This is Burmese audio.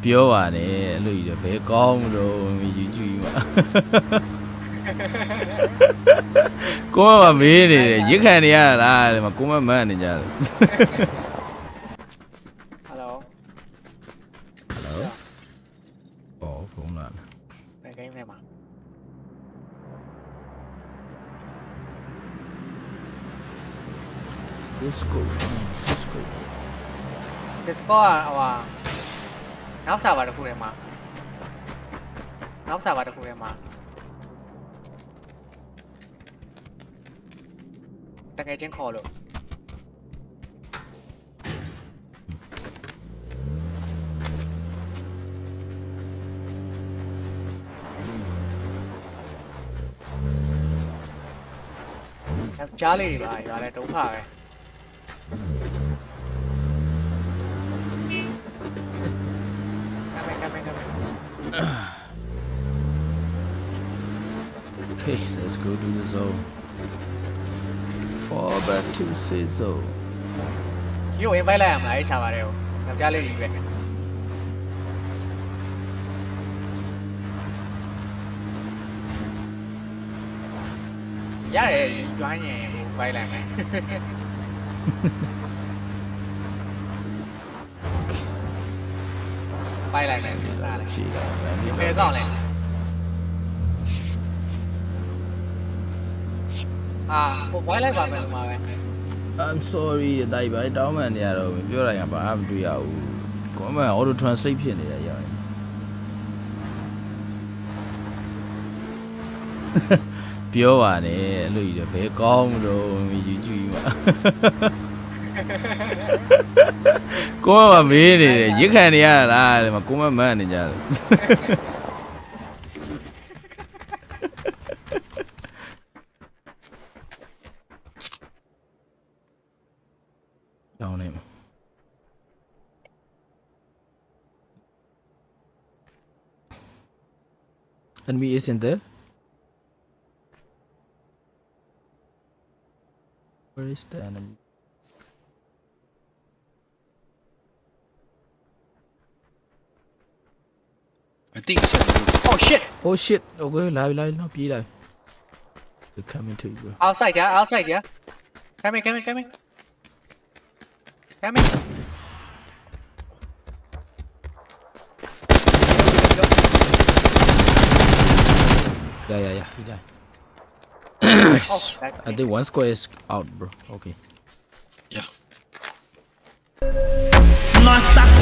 ပြောပါနဲ့အဲ့လိုကြီးတော့ဘယ်ကောင်းတော့YouTube မှာကိုမမေးနေတယ်ရစ်ခံနေရလားဒီမှာကိုမမန်းနေကြတယ် Hello အော်ဖုန်းလာ ဘယ် game ထဲမှာ Disco Discord ဟိုဟာနောက်စာပါတစ်ခုထဲမှာနောက်စာပါတစ်ခုထဲမှာတကယ်ချင်းခေါ်လို့ကြားလေးတွေပါရွာလဲဒုက္ခပဲ Okay, let's go to the zone. Fall back to the safe zone. ဒီကို invite လိုက်ရမလားအဲ့စာပါတယ်ကိုယောက်ျားလေးကြီးပဲရတယ် join ရင် invite လိုက်မယ် ပိုက်လိုက်မယ်လာလိုက် ရှိတာဗျာဒီ ဘယ်ကောက်လဲအာကိုဘွိုင်းလိုက်ပါမယ်ဒီမှာပဲ I'm sorry တိုက်ပါတောင်းမှန်နေရတော့ပြောရရင်ဘာမှမတွေ့ရဘူး။ comment auto translate ဖြစ်နေတယ်ရောက်ရင်ပြောပါနဲ့အဲ့လိုကြီးတော့ဘယ်ကောင်းတော့ YouTube မှာကိုမမေးနေတယ်ရစ်ခံနေရလားဒီမှာကိုမမန်းနေကြတယ်တောင်းနေမှာ Enemy isn't there. Where is the enemy? I think it's at the roof. Oh shit Oh shit! Okay, live, no, be live. They're coming to you, bro. outside yeah come in Yeah, he died. oh that I think one square is out, bro. Okay. Yeah. Nós tá